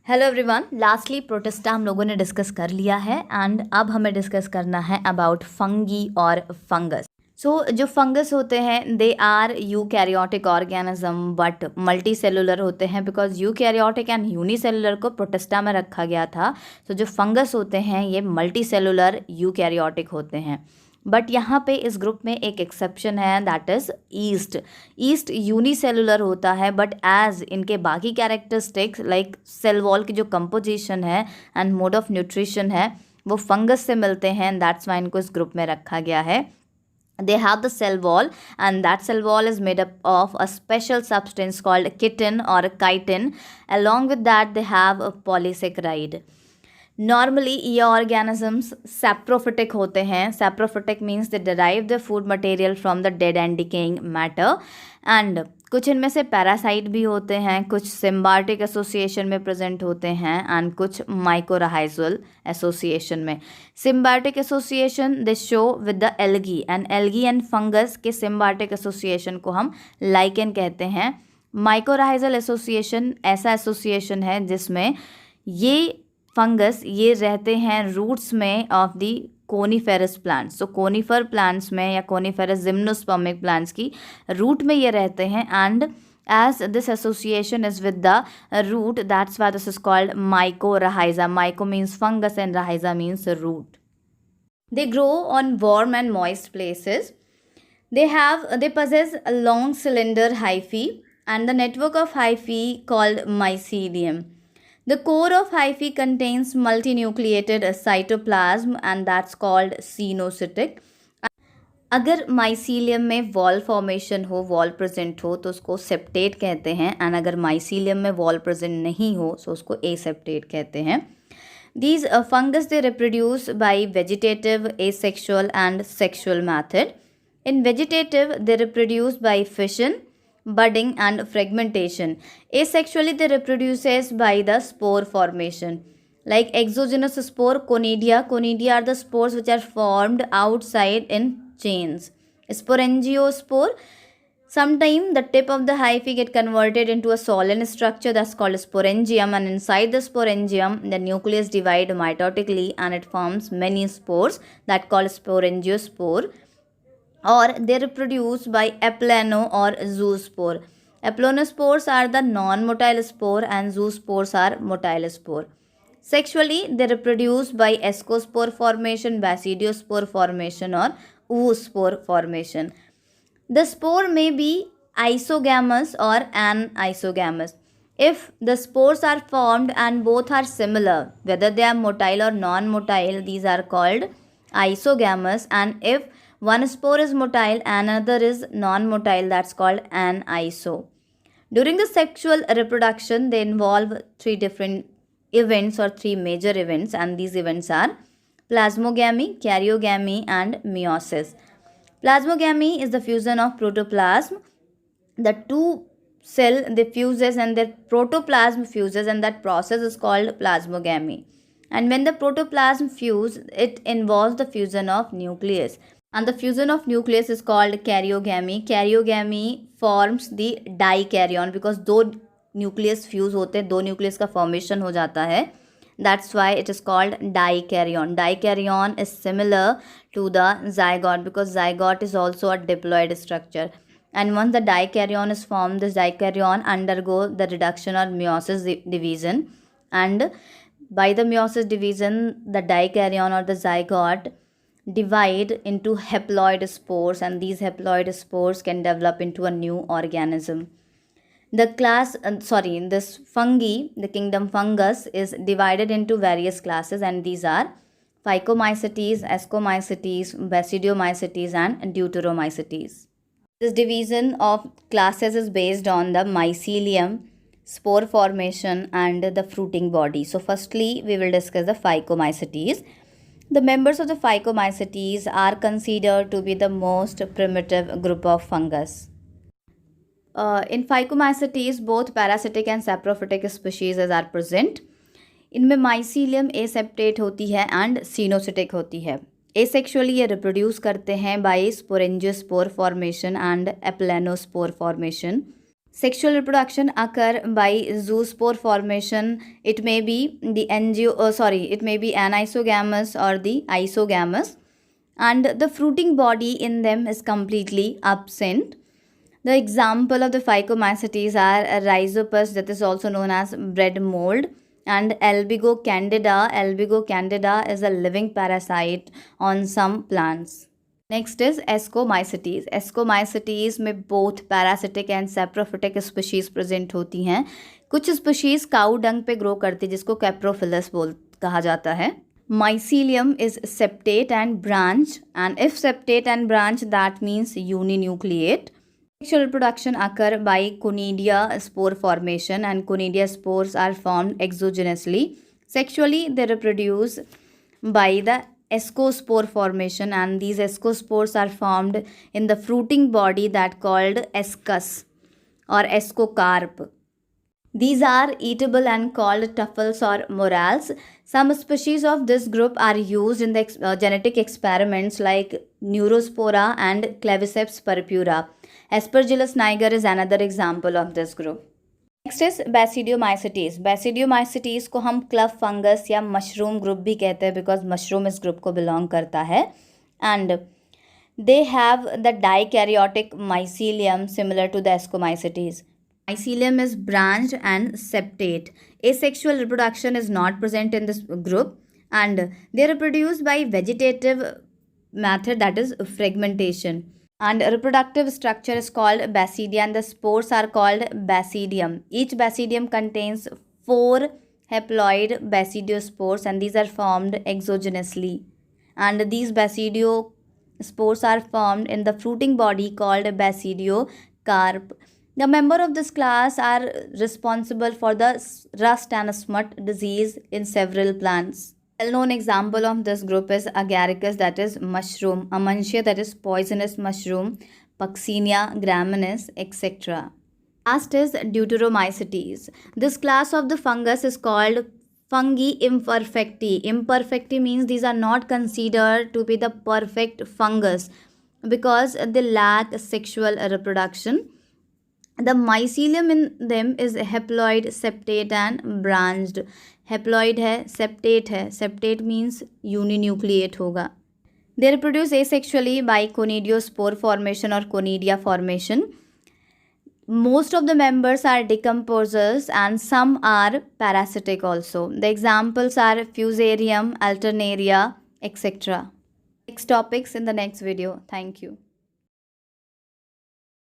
Hello everyone, lastly protista हम लोगों ने डिस्कस कर लिया है एंड अब हमें डिस्कस करना है अबाउट फंगी और फंगस। जो फंगस होते हैं they are eukaryotic organism but multi cellular होते हैं बिकॉज यूकैरियोटिक एंड यूनिसेलुलर को प्रोटिस्टा में रखा गया था। जो फंगस होते हैं ये मल्टी सेलुलर यूकैरियोटिक होते हैं। बट यहाँ पे इस ग्रुप में एक एक्सेप्शन है दैट इज़ ईस्ट यूनिसेलुलर होता है बट एज इनके बाकी कैरेक्टरिस्टिक्स लाइक सेल वॉल की जो कंपोजिशन है एंड मोड ऑफ न्यूट्रिशन है वो फंगस से मिलते हैं एंड दैट्स वाई इनको इस ग्रुप में रखा गया है. They have the cell wall and that cell wall is made up of a special substance called chitin or chitin. Along with that they have a polysaccharide. Normally ये organisms saprophytic होते हैं. Saprophytic means they derive the food material from the dead and decaying matter and कुछ इनमें से parasite भी होते हैं, कुछ सिम्बायोटिक एसोसिएशन में प्रेजेंट होते हैं एंड कुछ माइकोराइजल एसोसिएशन में. Symbiotic association they show with the algae and fungus के सिम्बायोटिक एसोसिएशन को हम लाइकेन कहते हैं. माइकोराइजल एसोसिएशन ऐसा एसोसिएशन है जिसमें ये फंगस ये रहते हैं रूट्स में ऑफ दी कोनीफेरस प्लांट्स. तो कोनीफर प्लांट्स में या कोनीफेरस जिम्नोस्पर्मिक प्लांट्स की रूट में ये रहते हैं and as this association is with the root that's why this is called mycorrhiza. Myco means fungus and rhiza means root. They grow on warm and moist places. They possess a long cylinder hyphae and the network of hyphae called mycelium. The core of hyphae contains multinucleated cytoplasm and that's called cenocytic. अगर mycelium में wall formation हो, wall present हो तो उसको septate कहते हैं and अगर mycelium में वॉल प्रेजेंट नहीं हो तो उसको एसेप्टेट कहते हैं. These fungus they reproduce by vegetative, asexual and sexual method. In vegetative they reproduce by fission, budding and fragmentation. Asexually they reproduces by the spore formation. Like exogenous spore, conidia are the spores which are formed outside in chains. Sporangiospore, sometime the tip of the hyphae get converted into a solen structure that's called sporangium and inside the sporangium the nucleus divide mitotically and it forms many spores that called sporangiospore. Or they reproduce by aplano or zoospore. Aplanospores are the non-motile spore and zoospores are motile spore. Sexually, they reproduce by ascospore formation, basidiospore formation or oospore formation. The spore may be isogamous or anisogamous. If the spores are formed and both are similar, whether they are motile or non-motile, these are called isogamous, and if one spore is motile and another is non-motile, that's called aniso. During the sexual reproduction, they involve three different events or three major events and these events are plasmogamy, karyogamy and meiosis. Plasmogamy is the fusion of protoplasm. The two cell they fuses and their protoplasm fuses and that process is called plasmogamy. And when the protoplasm fuse, it involves the fusion of nucleus. And the fusion of nucleus is called karyogamy. Karyogamy forms the dikaryon because दो nucleus fuse होते हैं, दो nucleus का formation हो जाता है. That's why it is called dikaryon. Dikaryon is similar to the zygote because zygote is also a diploid structure. And once the dikaryon is formed, this dikaryon undergo the reduction or meiosis division. And by the meiosis division, the dikaryon or the zygote divide into haploid spores and these haploid spores can develop into a new organism. This fungi, the kingdom fungus, is divided into various classes and these are Phycomycetes, Ascomycetes, Basidiomycetes and Deuteromycetes. This division of classes is based on the mycelium, spore formation and the fruiting body. So firstly, we will discuss the Phycomycetes. The members of the Phycomycetes are considered to be the most primitive group of fungus. In Phycomycetes, both parasitic and saprophytic species are present. इनमें mycelium aseptate होती है and coenocytic होती है. Asexually ये reproduce करते हैं by sporangiospore formation and aplanospore formation. Sexual reproduction occur by zoospore formation. It may be it may be anisogamous or the isogamous, and the fruiting body in them is completely absent. The example of the phycomycetes are rhizopus, that is also known as bread mold, and albigo candida. Albigo candida is a living parasite on some plants. Next is ascomycetes. Ascomycetes में both parasitic and saprophytic species present होती हैं. कुछ species काऊ डंग पे grow करती है जिसको कैप्रोफिलस कहा जाता है. Mycelium is septate and branch, and if septate and branch that means uninucleate. Sexual reproduction occur by conidia spore formation, and conidia spores are formed exogenously. Sexually, they reproduce by the ascospore formation, and these ascospores are formed in the fruiting body that called ascus or ascocarp. These are eatable and called truffles or morels. Some species of this group are used in the genetic experiments like Neurospora and Claviceps purpura. Aspergillus niger is another example of this group. Next is basidiomycetes. Basidiomycetes को हम club fungus या mushroom group भी कहते हैं because mushroom इस group को belong करता है. And they have the dikaryotic mycelium similar to the ascomycetes. Mycelium is branched and septate. Asexual reproduction is not present in this group, and they reproduce by vegetative method, that is fragmentation. And reproductive structure is called basidia, and the spores are called basidium. Each basidium contains 4 haploid basidiospores, and these are formed exogenously. And these basidiospores are formed in the fruiting body called basidiocarp. The member of this class are responsible for the rust and smut disease in several plants. Well-known example of this group is Agaricus, that is mushroom, Amansia, that is poisonous mushroom, Puccinia graminis, etc. Last is Deuteromycetes. This class of the fungus is called Fungi imperfecti. Imperfecti means these are not considered to be the perfect fungus because they lack sexual reproduction. The mycelium in them is haploid, septate and branched. Haploid है, septate है. Septate means uninucleate होगा. They reproduce asexually by conidiospore formation or conidia formation. Most of the members are decomposers and some are parasitic also. The examples are Fusarium, Alternaria, etc. Next topics in the next video. Thank you.